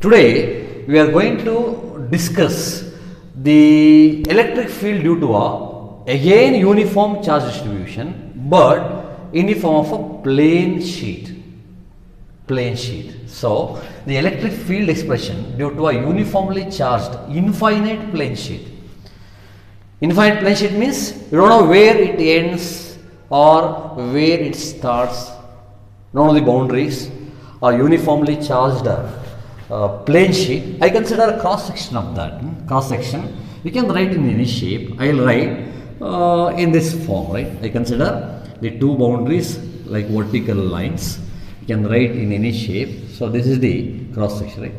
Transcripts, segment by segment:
Today we are going to discuss the electric field due to a again uniform charge distribution but in the form of a plane sheet. So the electric field expression due to a uniformly charged infinite plane sheet. Infinite plane sheet means you don't know where it ends or where it starts, don't know the boundaries. A uniformly charged plane sheet, I consider a cross section of that. Cross section, you can write in any shape. I will write in this form, right? I consider the two boundaries like vertical lines. You can write in any shape. So this is the cross section, right?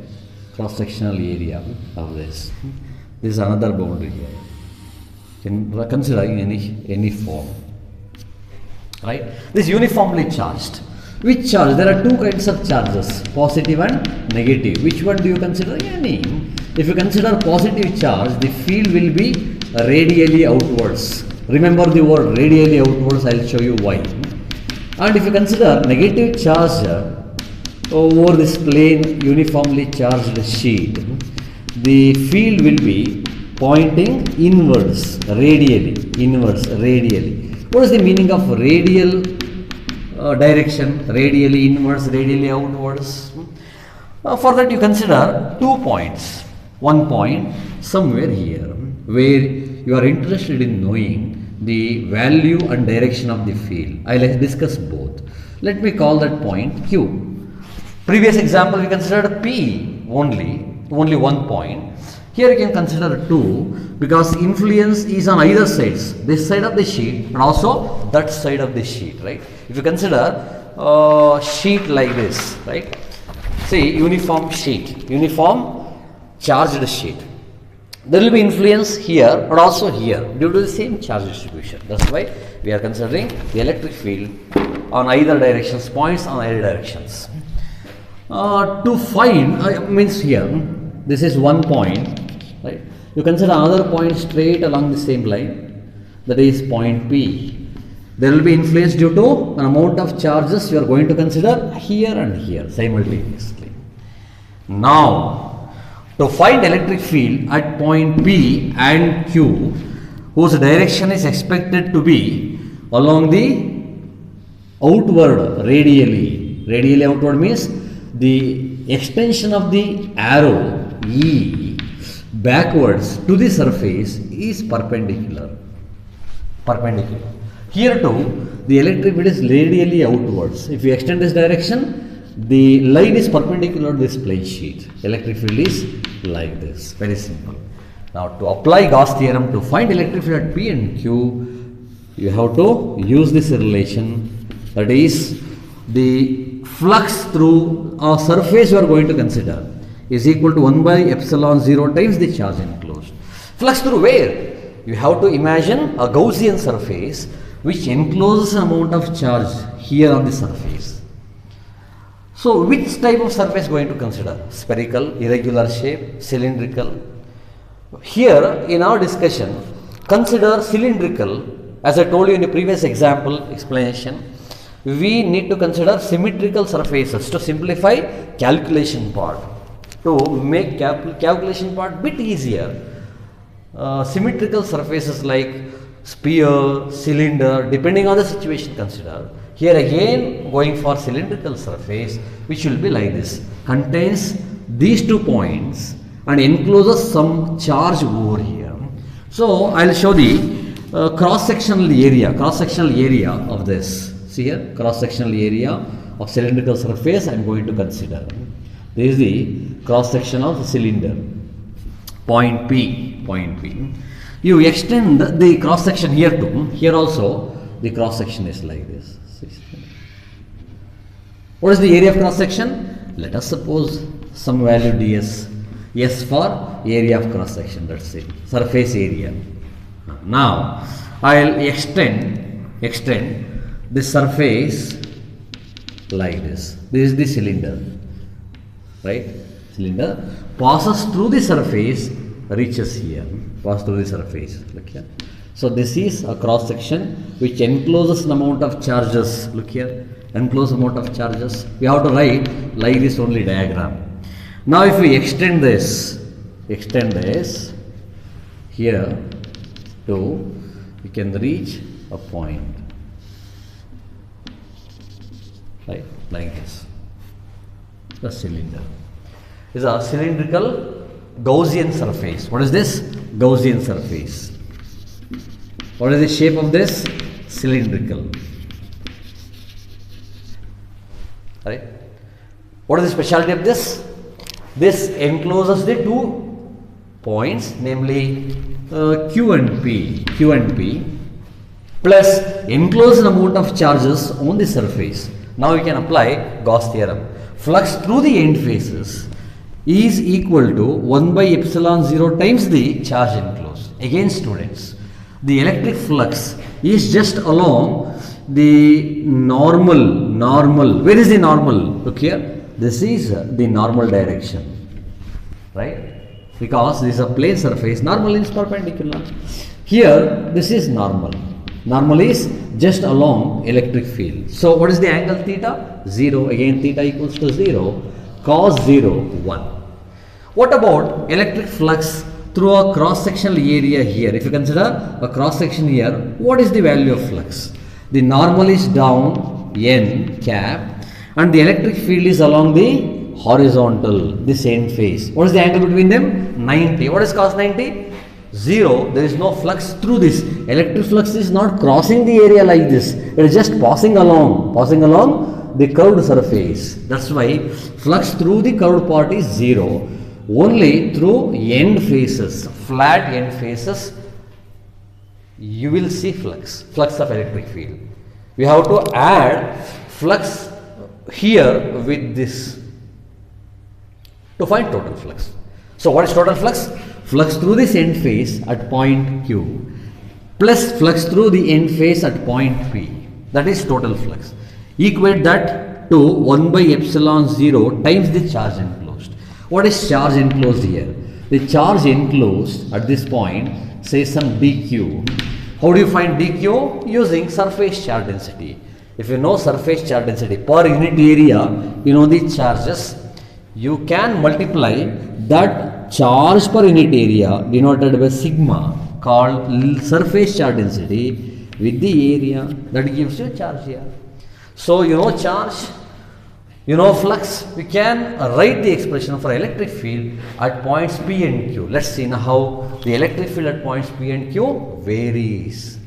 Cross sectional area of this. This is another boundary here. You can consider in any form, right? This is uniformly charged. Which charge? There are two kinds of charges, positive and negative. Which one do you consider? Any. If you consider positive charge, the field will be radially outwards. Remember the word radially outwards, I will show you why. And if you consider negative charge over this plane uniformly charged sheet, the field will be pointing inwards, radially. What is the meaning of radial direction? Radially inwards, radially outwards. For that you consider 2 points. One point somewhere here where you are interested in knowing the value and direction of the field. I will discuss both. Let me call that point Q. Previous example we considered P only 1 point. Here you can consider 2 because influence is on either sides, this side of the sheet and also that side of the sheet, right? If you consider sheet like this, right? See, uniform sheet, uniform charged sheet. There will be influence here but also here due to the same charge distribution. That's why we are considering the electric field on either directions, points on either directions. To find, means here, this is 1 point, right? You consider another point straight along the same line, that is point P. There will be influence due to an amount of charges you are going to consider here and here simultaneously. Now, to find electric field at point P and Q, whose direction is expected to be along the outward radially outward means the extension of the arrow E backwards to the surface is perpendicular. Here too, the electric field is radially outwards. If you extend this direction, the line is perpendicular to this plane sheet. Electric field is like this. Very simple. Now to apply Gauss theorem to find electric field at P and Q, you have to use this relation, that is the flux through a surface you are going to consider is equal to 1 by epsilon 0 times the charge enclosed. Flux through where? You have to imagine a Gaussian surface which encloses an amount of charge here on the surface. So which type of surface going to consider? Spherical, irregular shape, cylindrical? Here in our discussion, consider cylindrical. As I told you in the previous example explanation, we need to consider symmetrical surfaces to simplify calculation part. To make calculation part bit easier, symmetrical surfaces like sphere, cylinder, depending on the situation consider. Here again going for cylindrical surface which will be like this, contains these 2 points and encloses some charge over here. So I will show the cross-sectional area of this. See here, cross-sectional area of cylindrical surface I am going to consider. This is the cross-section of the cylinder, point P. You extend the cross-section here too. Here also the cross-section is like this. What is the area of cross-section? Let us suppose some value ds. S for area of cross-section, that's it, surface area. Now I will extend the surface like this. This is the cylinder, right? Cylinder passes through the surface, reaches here, pass through the surface. Look here. So this is a cross section which encloses an amount of charges. Look here, enclosed amount of charges. We have to write like this only diagram. Now if we extend this here to, we can reach a point, right, like this. The cylinder is a cylindrical Gaussian surface. What is this? Gaussian surface. What is the shape of this? Cylindrical. Right? What is the specialty of this? This encloses the 2 points, namely Q and P, plus enclosed amount of charges on the surface. Now we can apply Gauss theorem. Flux through the end faces is equal to 1 by epsilon 0 times the charge enclosed. Again students, the electric flux is just along the normal. Where is the normal? Look here. This is the normal direction, right? Because this is a plane surface, normal is perpendicular. Here, this is normal. Normal is just along electric field. So, what is the angle theta? 0. Again, theta equals to 0. Cos 0, 1. What about electric flux through a cross-sectional area here? If you consider a cross-section here, what is the value of flux? The normal is down, n cap, and the electric field is along the horizontal, this end face. What is the angle between them? 90. What is cos 90? 0. There is no flux through this. Electric flux is not crossing the area like this. It is just passing along the curved surface. That's why flux through the curved part is 0. Only through end faces, flat end faces, you will see flux of electric field. We have to add flux here with this to find total flux. So what is total flux? Flux through this end face at point Q plus flux through the end face at point P. That is total flux. Equate that to 1 by epsilon 0 times the charge enclosed. What is charge enclosed here? The charge enclosed at this point, say some dq. How do you find dq? Using surface charge density. If you know surface charge density per unit area, you know the charges. You can multiply that charge per unit area denoted by sigma called surface charge density with the area that gives you charge here. So you know charge, you know flux. We can write the expression for electric field at points P and Q. Let's see now how the electric field at points P and Q varies.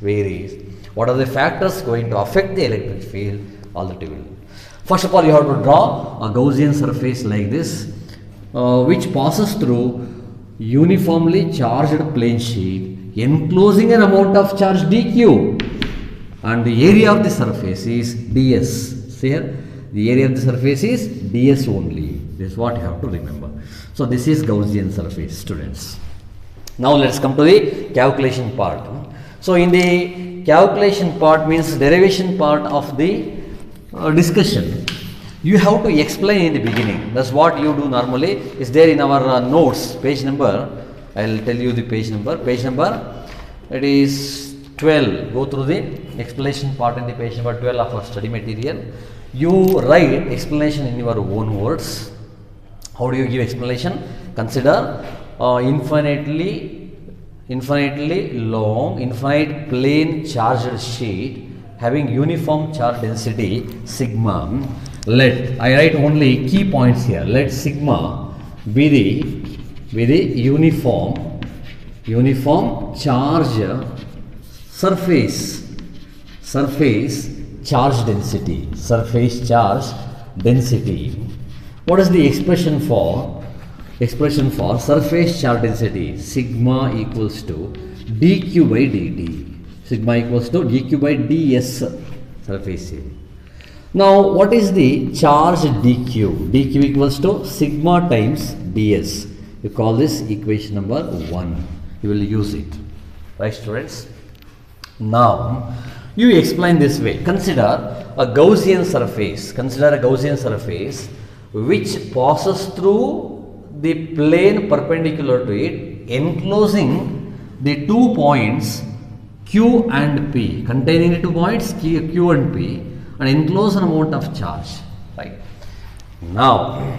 What are the factors going to affect the electric field? All that you will. First of all, you have to draw a Gaussian surface like this, which passes through uniformly charged plane sheet, enclosing an amount of charge dq, and the area of the surface is ds. See here, the area of the surface is ds only. This is what you have to remember. So this is Gaussian surface, students. Now let's come to the calculation part. So in the calculation part means derivation part of the discussion, you have to explain in the beginning. That's what you do normally. Is there in our notes, page number. I'll tell you the page number. Page number, it is 12. Go through the explanation part in the page number 12 of our study material. You write explanation in your own words. How do you give explanation? Consider infinitely long, infinite plane charged sheet having uniform charge density sigma. Let, I write only key points here. Let sigma be the uniform charge surface charge density. What is the expression for? Expression for surface charge density, sigma equals to dq by dt. Sigma equals to dq by ds surface area. Now what is the charge dq? dq equals to sigma times ds. You call this equation number 1. You will use it. Right, students? Now you explain this way. Consider a Gaussian surface. Which passes through the plane perpendicular to it, enclosing the 2 points Q and P, containing the 2 points Q and P, and enclose an amount of charge. Right. Now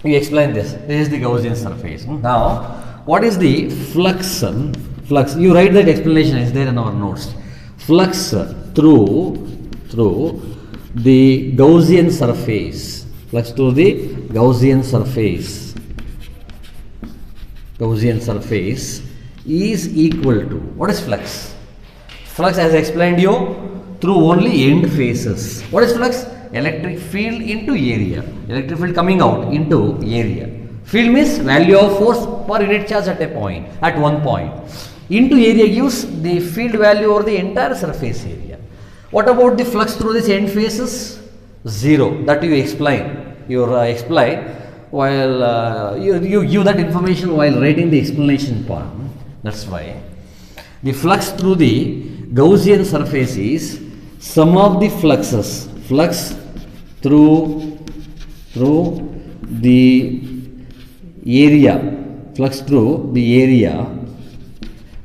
You explain this. This is the Gaussian surface. Now, what is the flux? Flux. You write that explanation is there in our notes. Flux through the Gaussian surface. Flux through the Gaussian surface. Gaussian surface is equal to, what is flux? Flux, as I explained you, through only end faces. What is flux? Electric field into area. Electric field coming out into area. Field means value of force per unit charge at a point, at one point. Into area gives the field value over the entire surface area. What about the flux through these end faces? Zero. That you explain. You explain while you give that information while writing the explanation part. That's why the flux through the Gaussian surface is sum of the fluxes. Flux through the area. Flux through the area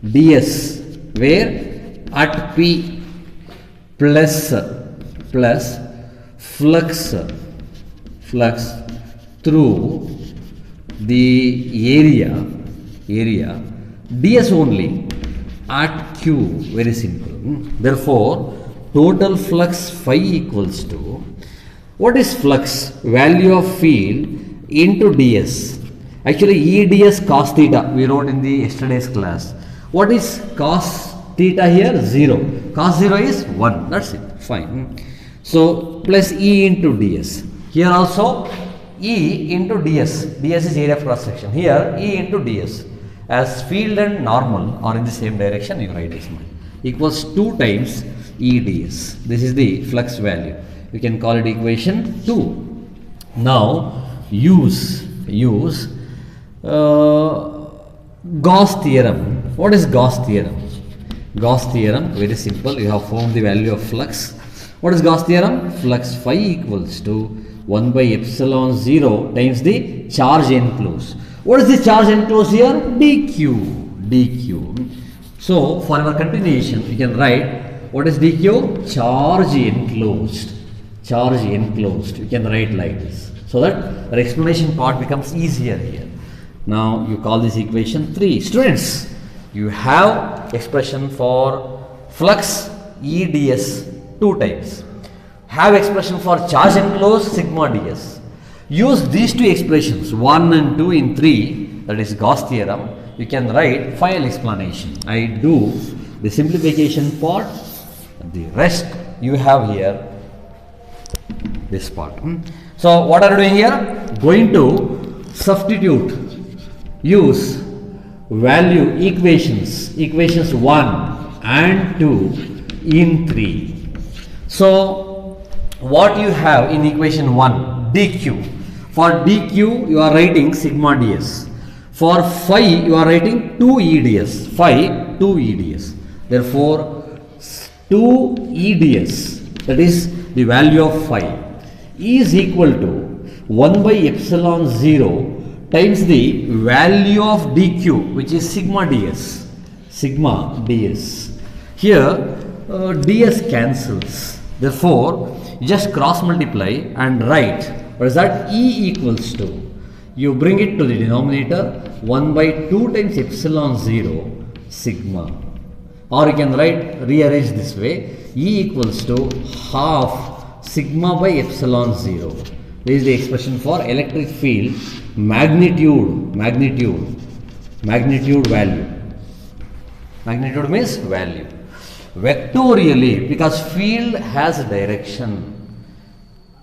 ds, where at P plus flux through the area ds only at Q. Very simple. Therefore, total flux phi equals to, what is flux? Value of field into ds. Actually, EDS cos theta we wrote in the yesterday's class. What is cos theta here? 0. Cos 0 is 1. That's it. Fine. So, plus E into ds. Here also E into ds. ds is area of cross section. Here E into ds. As field and normal are in the same direction, you write this much. Equals 2 times EDS. This is the flux value. You can call it equation 2. Now, use Gauss theorem. What is Gauss theorem? Gauss theorem, very simple. You have found the value of flux. What is Gauss theorem? Flux phi equals to 1 by epsilon 0 times the charge enclosed. What is the charge enclosed here? dq. So, for our continuation, you can write, what is dq? Charge enclosed. Charge enclosed. You can write like this. So that the explanation part becomes easier here. Now, you call this equation 3. Students, you have expression for flux EDS 2 times. Have expression for charge enclosed sigma ds. Use these two expressions 1 and 2 in 3, that is Gauss theorem. You can write final explanation. I do the simplification part, the rest you have here, this part. So what are you doing here? Going to substitute, use value equations 1 and 2 in 3. So what you have in equation 1? dq. For dq you are writing sigma ds. For phi you are writing 2 eds. Phi 2 eds. Therefore 2 eds, that is the value of phi, is equal to 1 by epsilon 0 times the value of dq, which is sigma ds. Sigma ds. Here ds cancels. Therefore, you just cross multiply and write, what is that? E equals to, you bring it to the denominator, 1 by 2 times epsilon 0 sigma. Or you can write, rearrange this way, E equals to half sigma by epsilon 0. This is the expression for electric field magnitude value. Magnitude means value. Vectorially, because field has direction.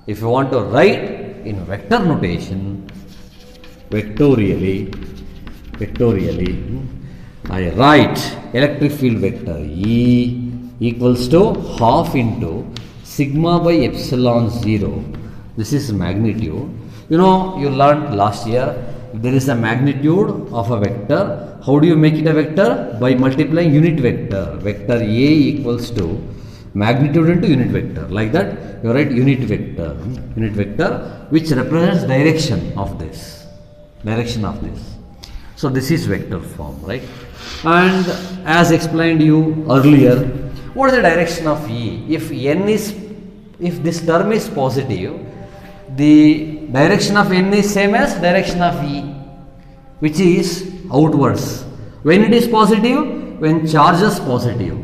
If you want to write in vector notation, vectorially, I write electric field vector E equals to half into sigma by epsilon 0. This is magnitude. You know, you learned last year, if there is a magnitude of a vector, how do you make it a vector? By multiplying unit vector. Vector A equals to magnitude into unit vector. Like that, you write unit vector which represents direction of this. So this is vector form, right? And as explained you earlier, what is the direction of E? If this term is positive, the direction of N is same as direction of E, which is outwards. When it is positive, when charge is positive.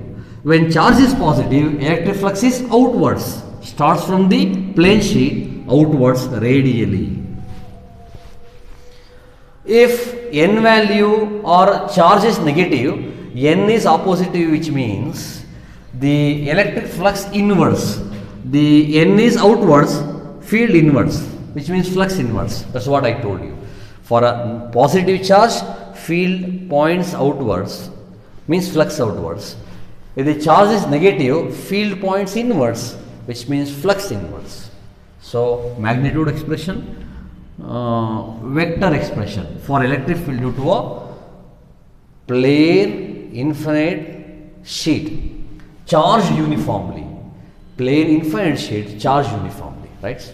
When charge is positive, electric flux is outwards, starts from the plane sheet outwards radially. If N value or charge is negative, N is oppositive, which means the electric flux inwards. The N is outwards, field inwards, which means flux inwards. That's what I told you. For a positive charge, field points outwards, means flux outwards. If the charge is negative, field points inwards, which means flux inwards. So, magnitude expression, vector expression for electric field due to a plane infinite sheet charged uniformly. Plane infinite sheet charged uniformly, right?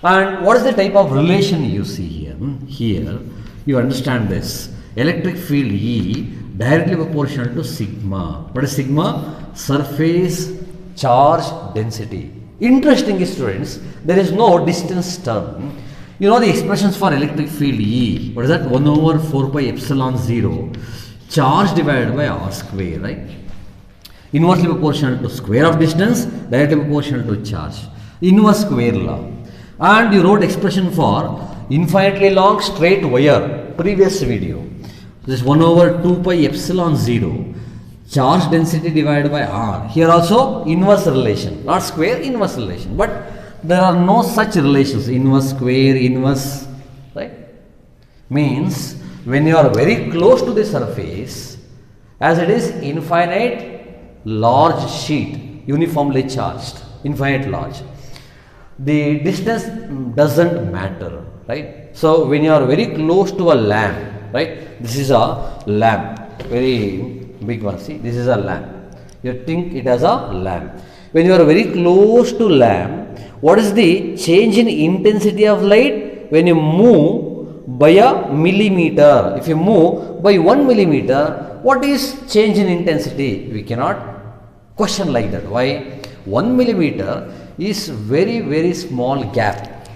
And what is the type of relation you see here? Here you understand this. Electric field E directly proportional to sigma. What is sigma? Surface charge density. Interesting, students, there is no distance term. You know the expressions for electric field E. What is that? 1 over 4 pi epsilon 0 charge divided by r square, right? Inversely proportional to square of distance, directly proportional to charge. Inverse square law. And you wrote expression for infinitely long straight wire, previous video. This 1 over 2 pi epsilon 0 charge density divided by r. Here also inverse relation, not square, inverse relation. But there are no such relations, inverse square, inverse, right? Means when you are very close to the surface, as it is infinite large sheet, uniformly charged, infinite large, the distance doesn't matter, right? So when you are very close to a lamp, right? This is a lamp, very big one. See, this is a lamp. You think it as a lamp. When you are very close to lamp, what is the change in intensity of light when you move by a millimeter? If you move by 1 millimeter, what is change in intensity? We cannot question like that. Why? 1 millimeter is very small gap.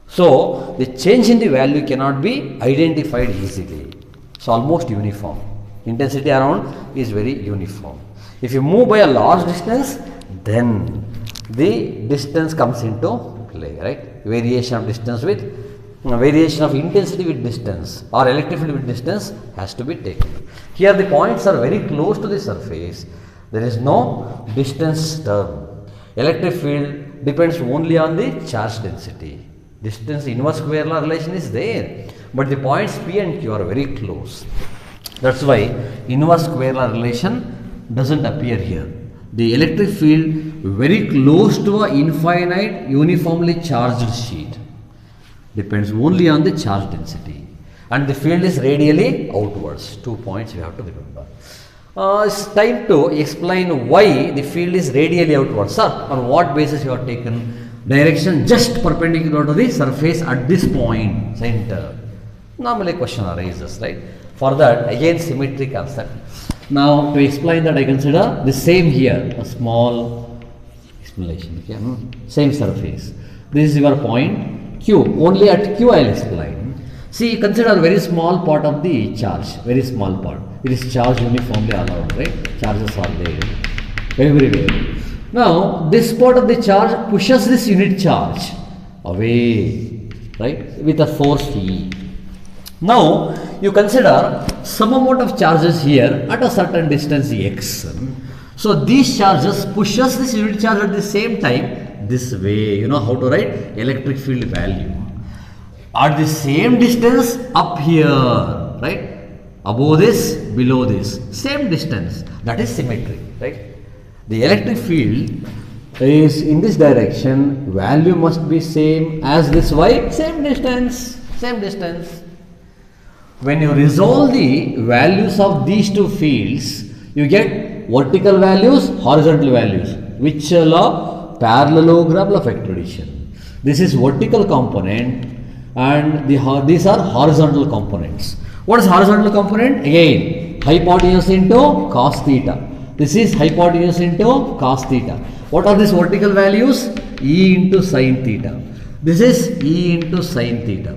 So the change in the value cannot be identified easily. It's almost uniform. Intensity around is very uniform. If you move by a large distance, then the distance comes into play, right? Variation of distance with variation of intensity with distance or electric field with distance has to be taken. Here the points are very close to the surface. There is no distance term. Electric field depends only on the charge density. Distance inverse square law relation is there, but the points P and Q are very close. That's why inverse square law relation doesn't appear here. The electric field very close to an infinite uniformly charged sheet depends only on the charge density, and the field is radially outwards. 2 points you have to remember. It's time to explain why the field is radially outwards. Sir, on what basis you have taken direction just perpendicular to the surface at this point, center? Normally question arises, right? For that, again symmetry concept. Now to explain that, I consider the same here, a small explanation. Okay? Same surface. This is your point Q. Only at Q I will explain. See, consider a very small part of the charge, very small part. It is charged uniformly all around, right? Charges are there everywhere. Now, this part of the charge pushes this unit charge away, right? With a force E. Now, you consider some amount of charges here at a certain distance x. So, these charges pushes this unit charge at the same time this way. You know how to write electric field value. At the same distance up here, right? Above this, below this, same distance. That is symmetry, right? The electric field is in this direction. Value must be same as this y. Same distance, same distance. When you resolve the values of these two fields, you get vertical values, horizontal values. Which law? Parallelogram of vector addition. This is vertical component, and these are horizontal components. What is horizontal component? Again, hypotenuse into cos theta. This is hypotenuse into cos theta. What are these vertical values? E into sine theta. This is E into sine theta.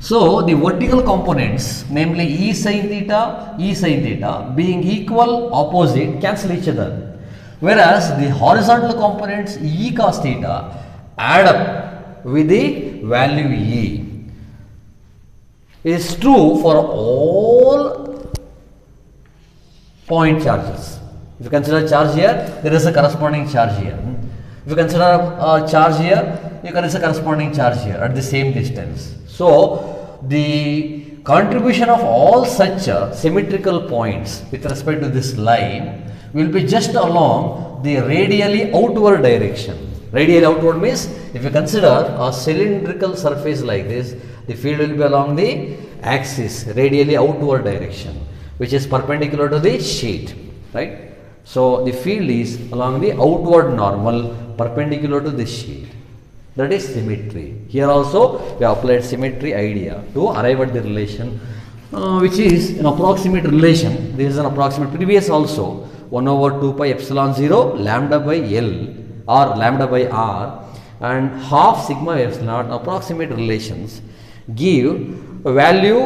So the vertical components, namely E sine theta being equal opposite cancel each other. Whereas the horizontal components E cos theta add up with the value E. It is true for all point charges. If you consider charge here, there is a corresponding charge here. If you consider a charge here, you can see a corresponding charge here at the same distance. So the contribution of all such symmetrical points with respect to this line will be just along the radially outward direction. Radially outward means if you consider a cylindrical surface like this, the field will be along the axis, radially outward direction, which is perpendicular to the sheet, right? So the field is along the outward normal perpendicular to this sheet. That is symmetry. Here also we have applied symmetry idea to arrive at the relation, which is an approximate relation. This is an approximate. Previous also 1 over 2 pi epsilon 0 lambda by L or lambda by R and half sigma epsilon approximate relations give a value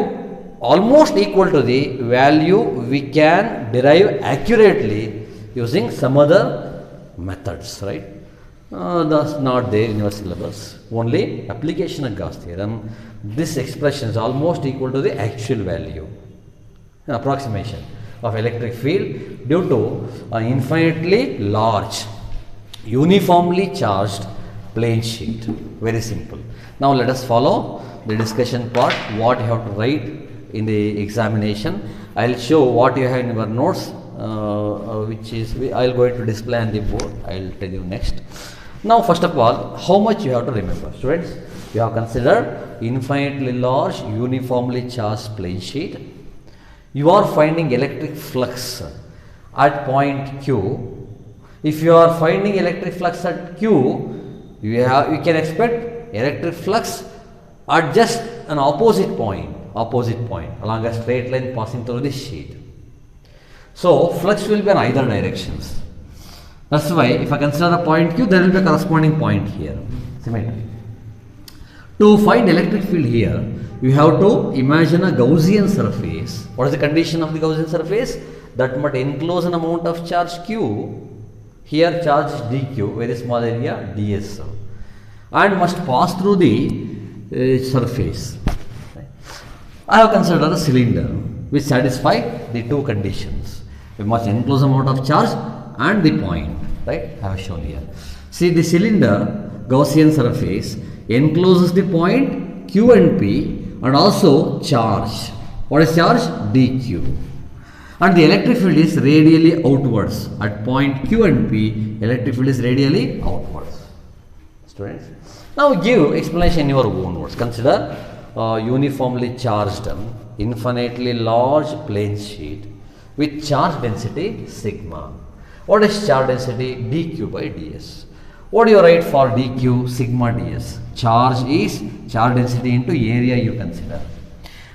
almost equal to the value we can derive accurately using some other methods, right? That's not there in your syllabus. Only application of Gauss theorem. This expression is almost equal to the actual value, an approximation of electric field due to an infinitely large, uniformly charged plane sheet. Very simple. Now let us follow the discussion part, what you have to write in the examination. I will show what you have in your notes, which is I will going to display on the board. I will tell you next. Now first of all, how much you have to remember, students? You have considered infinitely large, uniformly charged plane sheet. You are finding electric flux at point Q. If you are finding electric flux at Q, you can expect electric flux at just an opposite point along a straight line passing through this sheet. So flux will be in either directions. That's why if I consider a point Q, there will be a corresponding point here. Symmetry. To find electric field here, you have to imagine a Gaussian surface. What is the condition of the Gaussian surface? That must enclose an amount of charge Q. Here charge is dq, very small area ds, and must pass through the surface. I have considered a cylinder which satisfies the two conditions. We must enclose amount of charge and the point, right? I have shown here. See, the cylinder Gaussian surface encloses the point Q and P and also charge. What is charge? dq. And the electric field is radially outwards. At point Q and P, electric field is radially outwards. Students, now give explanation in your own words. Consider uniformly charged, infinitely large plane sheet with charge density sigma. What is charge density? dq by ds. What do you write for dq sigma ds? Charge is charge density into area you consider.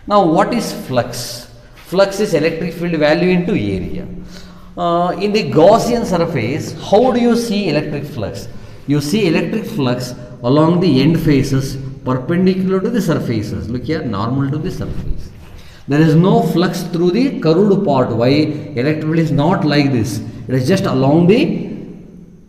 Now what is flux? Flux is electric field value into area. In the Gaussian surface, how do you see electric flux? You see electric flux along the end faces perpendicular to the surfaces. Look here, normal to the surface. There is no flux through the curved part. Why? Electric field is not like this. It is just along the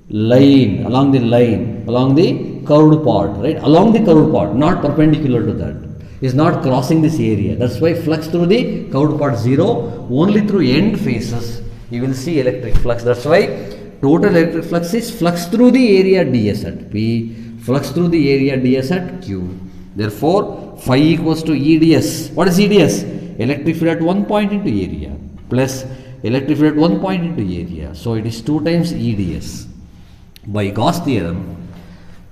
line, along the curved part, right? Along the curved part, not perpendicular to that. Is not crossing this area. That's why flux through the curved part 0. Only through end faces you will see electric flux. That's why total electric flux is flux through the area ds at P, flux through the area ds at Q. Therefore, phi equals to EDS. What is EDS? Electric field at one point into area plus electric field at one point into area. So it is 2 times EDS. By Gauss theorem,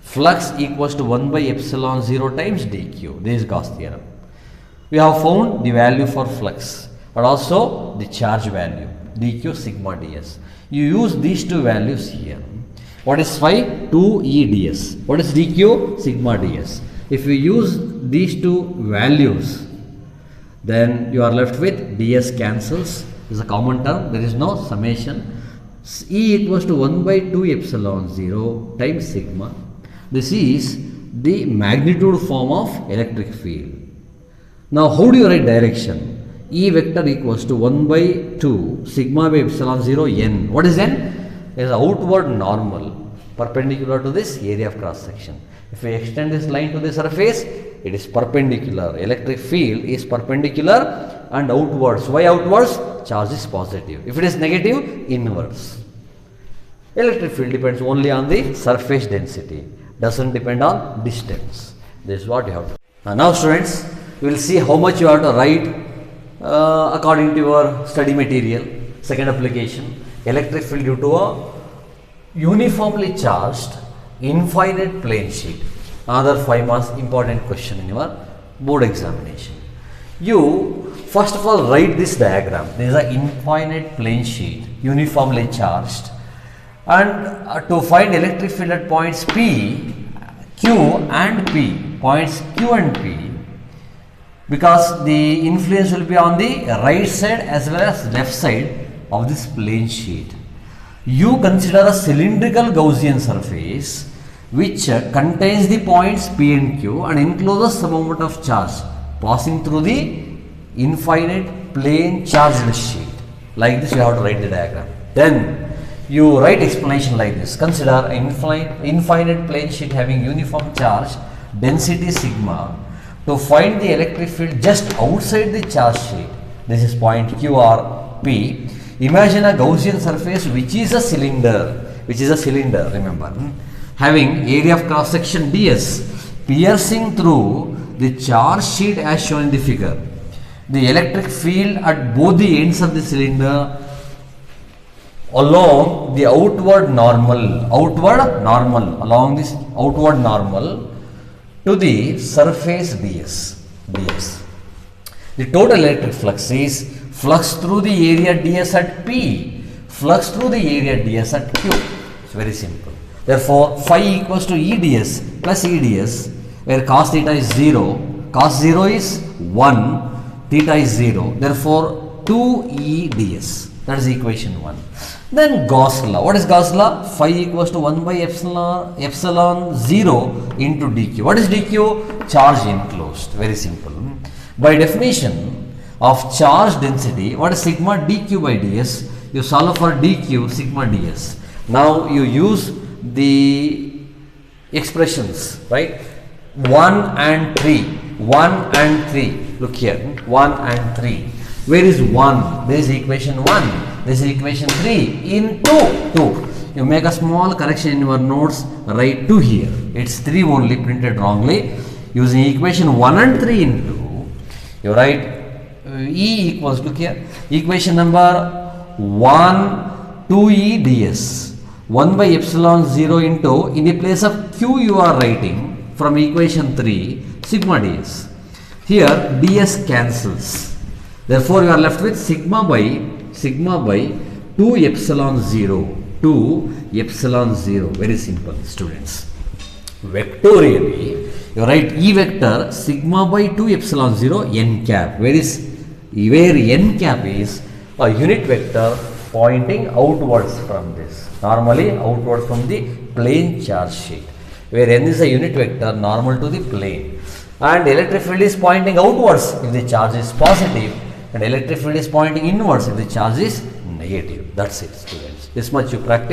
flux equals to 1 by epsilon 0 times dq. This is Gauss theorem. We have found the value for flux and also the charge value dq sigma ds. You use these two values here. What is phi? 2 EDS. What is dq? Sigma ds. If you use these two values, then you are left with ds cancels. This is a common term. There is no summation. E equals to 1 by 2 epsilon 0 times sigma. This is the magnitude form of electric field. Now how do you write direction? E vector equals to 1 by 2 sigma by epsilon 0 n. What is n? It is outward normal perpendicular to this area of cross section. If we extend this line to the surface, it is perpendicular. Electric field is perpendicular and outwards. Why outwards? Charge is positive. If it is negative, inwards. Electric field depends only on the surface density, doesn't depend on distance. This is what you have to. Now students, we will see how much you have to write according to your study material. Second application, electric field due to a uniformly charged infinite plane sheet. Another 5 marks important question in your board examination. You first of all write this diagram. There is an infinite plane sheet uniformly charged, and to find electric field at points P, Q and P, points Q and P, because the influence will be on the right side as well as left side of this plane sheet. You consider a cylindrical Gaussian surface which contains the points P and Q and encloses some amount of charge passing through the infinite plane charged sheet. Like this you have to write the diagram. Then you write explanation like this. Consider an infinite plane sheet having uniform charge density sigma. To find the electric field just outside the charge sheet, this is point Q or P. Imagine a Gaussian surface which is a cylinder, remember, having area of cross section ds piercing through the charge sheet as shown in the figure. The electric field at both the ends of the cylinder along the outward normal to the surface ds. The total electric flux is flux through the area ds at P, flux through the area ds at Q. It's very simple. Therefore, phi equals to EDS plus EDS, where cos theta is 0, cos 0 is 1, theta is 0. Therefore, 2 EDS. That is equation 1. Then Gauss law. What is Gauss law? Phi equals to 1 by epsilon 0 into dq. What is dq? Charge enclosed. Very simple. By definition of charge density, what is sigma dq by ds? You solve for dq sigma ds. Now you use the expressions, right? 1 and 3. 1 and 3. Look here. 1 and 3. Where is 1? This is equation 1. This is equation 3 in 2. You make a small correction in your notes, write 2 here. It's 3 only, printed wrongly. Using equation 1 and 3 in 2, you write E equals, look here, equation number 1, 2E ds. 1 by epsilon 0 into, in the place of Q you are writing from equation 3, sigma ds. Here ds cancels. Therefore, you are left with sigma by 2 epsilon 0. 2 epsilon 0. Very simple, students. Vectorially, you write E vector sigma by 2 epsilon 0 n cap. Where n cap is a unit vector pointing outwards from this. Normally outwards from the plane charge sheet. Where n is a unit vector normal to the plane. And electric field is pointing outwards if the charge is positive, and electric field is pointing inwards if the charge is negative. That's it, students. This much you practice.